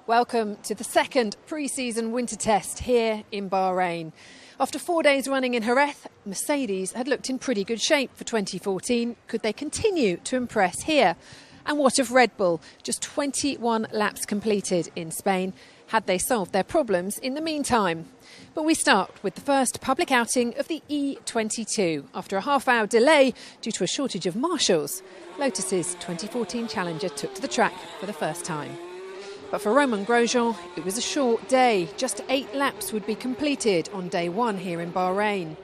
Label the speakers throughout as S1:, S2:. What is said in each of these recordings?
S1: Welcome to the second pre-season winter test here in Bahrain. After 4 days running in Jerez, Mercedes had looked in pretty good shape for 2014. Could they continue to impress here? And what of Red Bull? Just 21 laps completed in Spain. Had they solved their problems in the meantime? But we start with the first public outing of the E22. After a half-hour delay due to a shortage of marshals, Lotus's 2014 challenger took to the track for the first time. But for Romain Grosjean, it was a short day. Just 8 laps would be completed on day one here in Bahrain.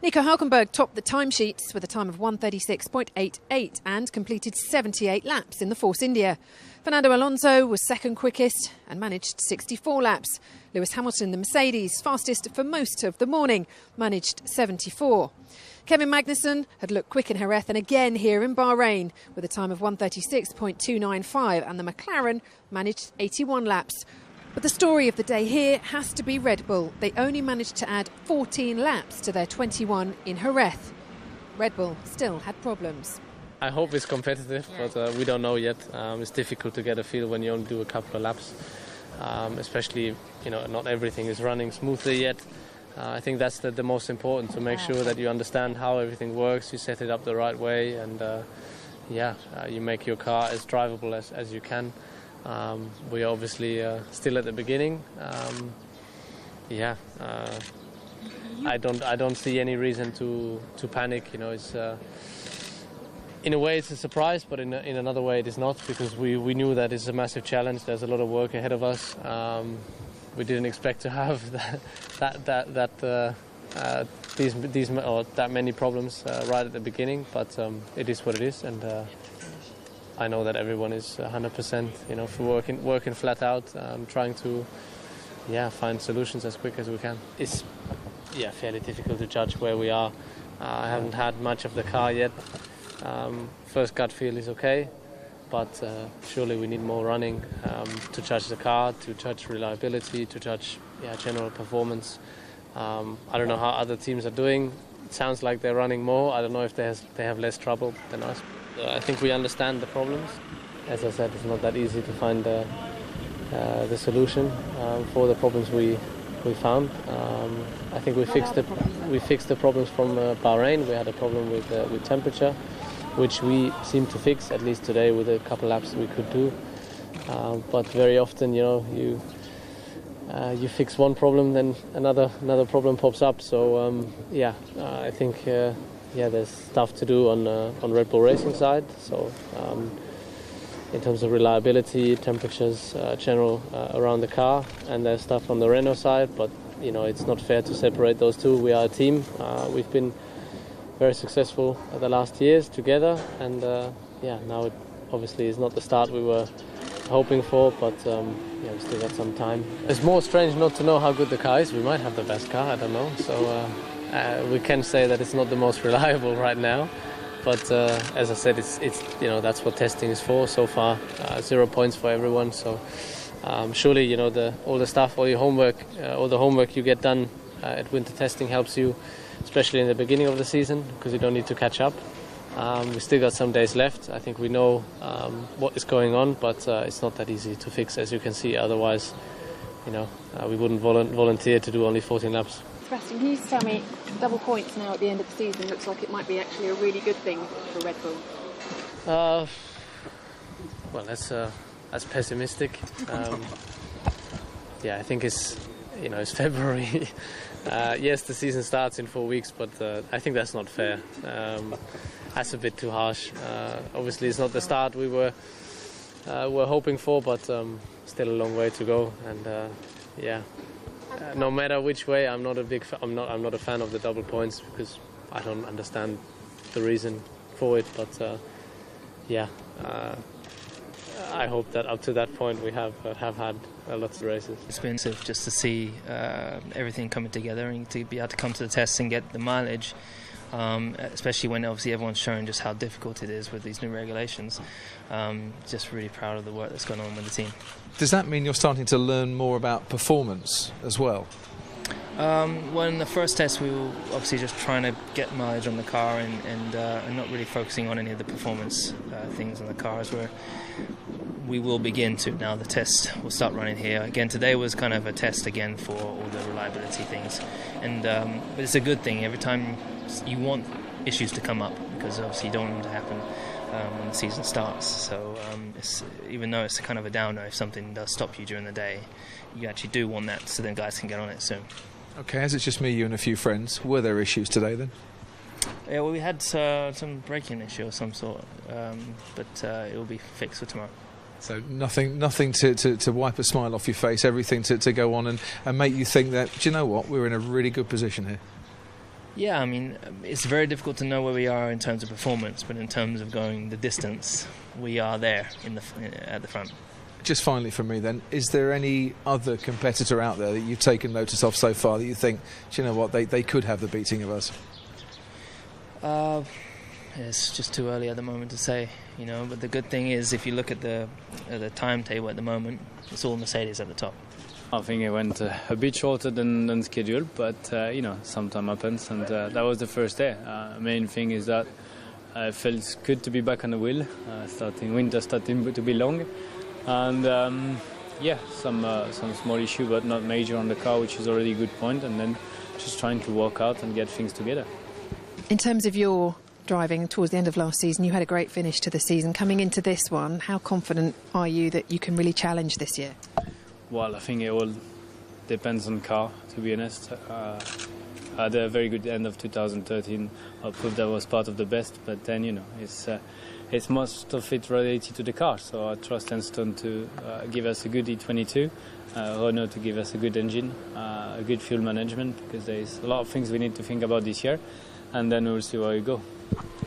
S1: Nico Hülkenberg topped the timesheets with a time of 1:36.88 and completed 78 laps in the Force India. Fernando Alonso was second quickest and managed 64 laps. Lewis Hamilton, the Mercedes, fastest for most of the morning, managed 74. Kevin Magnussen had looked quick in Jerez and again here in Bahrain with a time of 1:36.295, and the McLaren managed 81 laps. But the story of the day here has to be Red Bull. They only managed to add 14 laps to their 21 in Jerez. Red Bull still had problems.
S2: I hope it's competitive, but we don't know yet. It's difficult to get a feel when you only do a couple of laps, especially, not everything is running smoothly yet. I think that's the most important, to make sure that you understand how everything works, you set it up the right way, and you make your car as drivable as you can. We're obviously still at the beginning. I don't see any reason to panic. It's in a way it's a surprise, but in another way it is not, because we knew that it's a massive challenge. There's a lot of work ahead of us. We didn't expect to have that many problems right at the beginning, but it is what it is, and I know that everyone is 100%, for working flat out, trying to find solutions as quick as we can. It's fairly difficult to judge where we are. I haven't had much of the car yet. First gut feel is okay, but surely we need more running to judge the car, to judge reliability, to judge general performance. I don't know how other teams are doing. It sounds like they're running more. I don't know if they have less trouble than us. I think we understand the problems. As I said, it's not that easy to find the solution for the problems we found. I think we fixed the problems from Bahrain. We had a problem with temperature, which we seem to fix, at least today, with a couple laps we could do. But very often, you fix one problem, then another problem pops up. So I think there's stuff to do on Red Bull Racing side. So in terms of reliability, temperatures, general around the car, and there's stuff on the Renault side. But it's not fair to separate those two. We are a team. We've been very successful the last years together, and now it obviously is not the start we were hoping for, but we still got some time. It's more strange not to know how good the car is. We might have the best car, I don't know. So we can say that it's not the most reliable right now, but as I said, it's that's what testing is for. So far, 0 points for everyone. So surely all the stuff, all the homework you get done at winter testing helps you, especially in the beginning of the season, because you don't need to catch up. We still got some days left. I think we know what is going on, but it's not that easy to fix, as you can see. Otherwise, we wouldn't volunteer to do only 14 laps.
S1: Sebastian, can you just tell me, double points now at the end of the season looks like it might be actually a really good thing for Red Bull?
S2: Well, that's pessimistic. I think it's February. Yes, the season starts in 4 weeks, but I think that's not fair. That's a bit too harsh. Obviously, it's not the start we were hoping for, but still a long way to go. And no matter which way, I'm not a fan of the double points, because I don't understand the reason for it. But I hope that up to that point we have had lots of races.
S3: It's been just to see everything coming together and to be able to come to the tests and get the mileage, especially when obviously everyone's showing just how difficult it is with these new regulations. Just really proud of the work that's gone on with the team.
S4: Does that mean you're starting to learn more about performance as well?
S3: Well, in the first test we were obviously just trying to get mileage on the car and not really focusing on any of the performance things on the cars. we will begin to now. The test will start running here again. Today was kind of a test again for all the reliability things, and but it's a good thing. Every time you want issues to come up, because obviously you don't want them to happen when the season starts. So even though it's kind of a downer, if something does stop you during the day, you actually do want that, so then guys can get on it soon.
S4: Okay, as it's just me, you and a few friends, were there issues today then?
S3: Yeah, well, we had some braking issue of some sort, but it will be fixed for tomorrow.
S4: So nothing to wipe a smile off your face, everything to go on and make you think that, do you know what, we're in a really good position here.
S3: Yeah, I mean, it's very difficult to know where we are in terms of performance, but in terms of going the distance, we are there at the front.
S4: Just finally from me then, is there any other competitor out there that you've taken notice of so far that you think, do you know what, they could have the beating of us?
S3: It's just too early at the moment to say, but the good thing is, if you look at the timetable at the moment, it's all Mercedes at the top.
S5: I think it went a bit shorter than scheduled, but sometimes happens, and that was the first day. Main thing is that it felt good to be back on the wheel, winter starting to be long, and some small issue, but not major on the car, which is already a good point, and then just trying to work out and get things together.
S1: In terms of your driving towards the end of last season, you had a great finish to the season. Coming into this one, how confident are you that you can really challenge this year?
S5: Well, I think it all depends on the car, to be honest. I had a very good end of 2013. I proved that was part of the best, but then, it's most of it related to the car. So I trust Enstone to give us a good E22, Renault to give us a good engine, a good fuel management, because there's a lot of things we need to think about this year, and then we'll see where we go.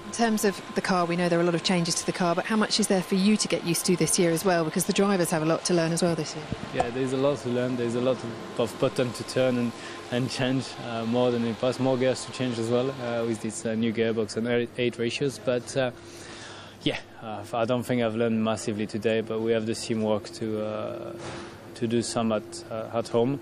S1: In terms of the car, we know there are a lot of changes to the car, but how much is there for you to get used to this year as well? Because the drivers have a lot to learn as well this year.
S5: Yeah, there's a lot to learn. There's a lot of buttons to turn and change, more than in the past. More gears to change as well with this new gearbox and 8 ratios. But I don't think I've learned massively today, but we have the teamwork to do some at home,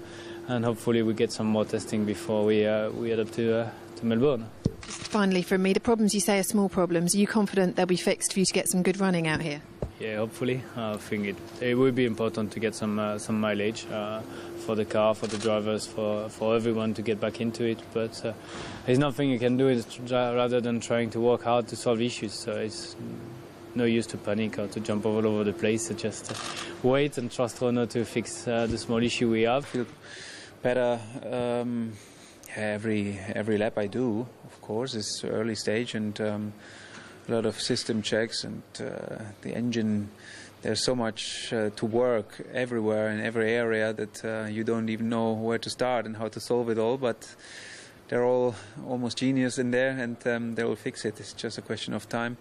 S5: and hopefully we get some more testing before we head up to Melbourne.
S1: Just finally from me, the problems you say are small problems. Are you confident they'll be fixed for you to get some good running out here?
S5: Yeah, hopefully. I think it will be important to get some mileage for the car, for the drivers, for everyone to get back into it. But there's nothing you can do rather than trying to work hard to solve issues. So it's no use to panic or to jump all over the place. So just wait and trust Renault to fix the small issue we have.
S6: Feel better every lap I do. Of course, it's early stage and a lot of system checks, and the engine, there's so much to work everywhere in every area that you don't even know where to start and how to solve it all, but they're all almost genius in there, and they will fix it. It's just a question of time.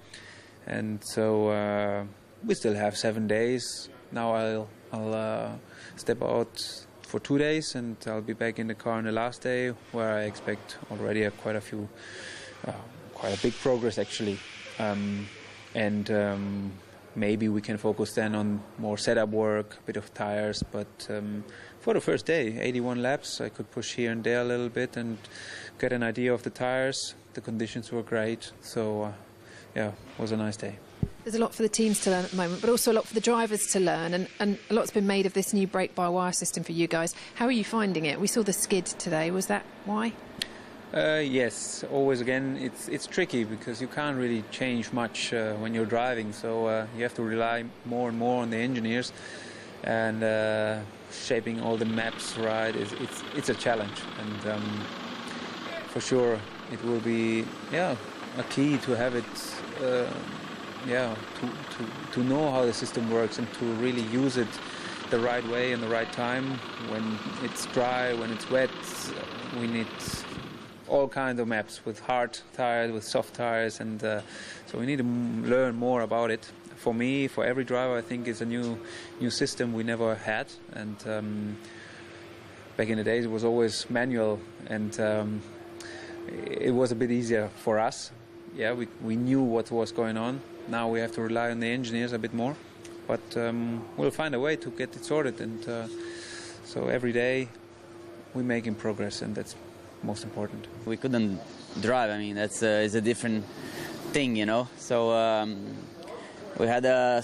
S6: And so we still have 7 days. Now I'll step out for 2 days, and I'll be back in the car on the last day, where I expect already quite a big progress actually, and maybe we can focus then on more setup work, a bit of tires. But for the first day, 81 laps, I could push here and there a little bit and get an idea of the tires. The conditions were great, so it was a nice day.
S1: There's a lot for the teams to learn at the moment, but also a lot for the drivers to learn, and a lot's been made of this new brake-by-wire system for you guys. How are you finding it? We saw the skid today. Was that why?
S6: Yes, always again, it's tricky because you can't really change much when you're driving, so you have to rely more and more on the engineers, and shaping all the maps right, it's a challenge, and for sure it will be a key to have it to know how the system works and to really use it the right way and the right time. When it's dry, when it's wet, we need all kinds of maps with hard tires, with soft tires, and so we need to learn more about it. For me, for every driver, I think it's a new system we never had, and back in the days it was always manual, and it was a bit easier for us. Yeah, we knew what was going on. Now we have to rely on the engineers a bit more, but we'll find a way to get it sorted, and so every day we're making progress, and that's most important.
S7: We couldn't drive. I mean, that's it's a different thing, So We had a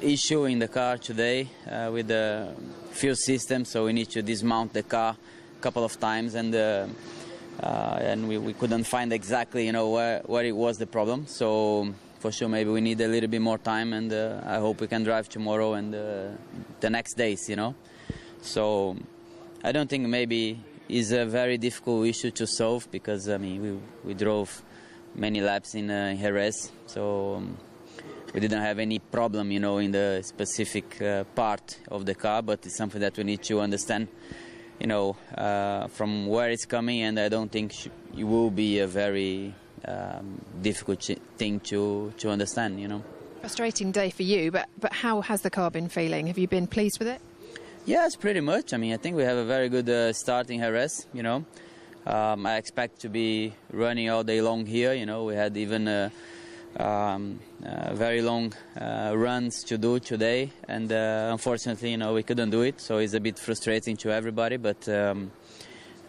S7: issue in the car today with the fuel system, so we need to dismount the car a couple of times, and we couldn't find exactly, where it was the problem. So for sure, maybe we need a little bit more time, and I hope we can drive tomorrow and the next days, So I don't think maybe it's a very difficult issue to solve, because we drove many laps in Jerez, so we didn't have any problem, in the specific part of the car, but it's something that we need to understand, from where it's coming, and I don't think it will be a very difficult thing to understand,
S1: Frustrating day for you, but how has the car been feeling? Have you been pleased with it?
S7: Yes, pretty much. I think we have a very good start in Jerez, I expect to be running all day long here, we had even very long runs to do today, and unfortunately, we couldn't do it, so it's a bit frustrating to everybody, but I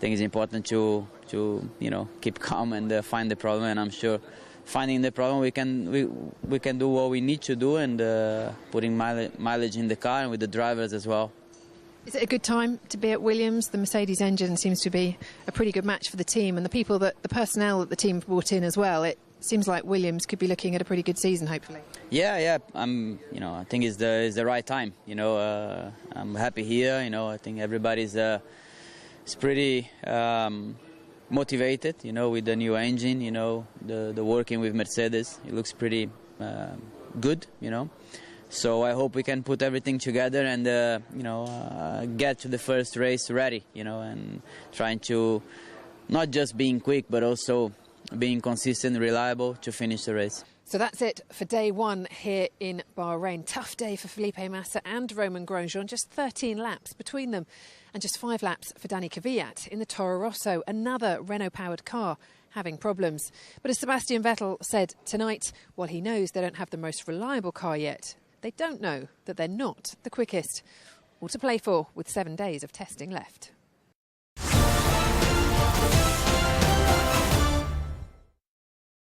S7: think it's important to keep calm and find the problem, and I'm sure finding the problem we can do what we need to do, and putting mileage in the car and with the drivers as well.
S1: Is it a good time to be at Williams? The Mercedes engine seems to be a pretty good match for the team, and the personnel that the team brought in as well. It seems like Williams could be looking at a pretty good season, hopefully. Yeah.
S7: I think it's the right time. I'm happy here. I think everybody's is pretty motivated. With the new engine. The working with Mercedes, it looks pretty good. So I hope we can put everything together and get to the first race ready. And trying to not just being quick, but also being consistent, reliable to finish the race.
S1: So that's it for day one here in Bahrain. Tough day for Felipe Massa and Romain Grosjean. Just 13 laps between them, and just 5 laps for Dani Kvyat in the Toro Rosso, another Renault-powered car having problems. But as Sebastian Vettel said tonight, while he knows they don't have the most reliable car yet, they don't know that they're not the quickest. All to play for with 7 days of testing left.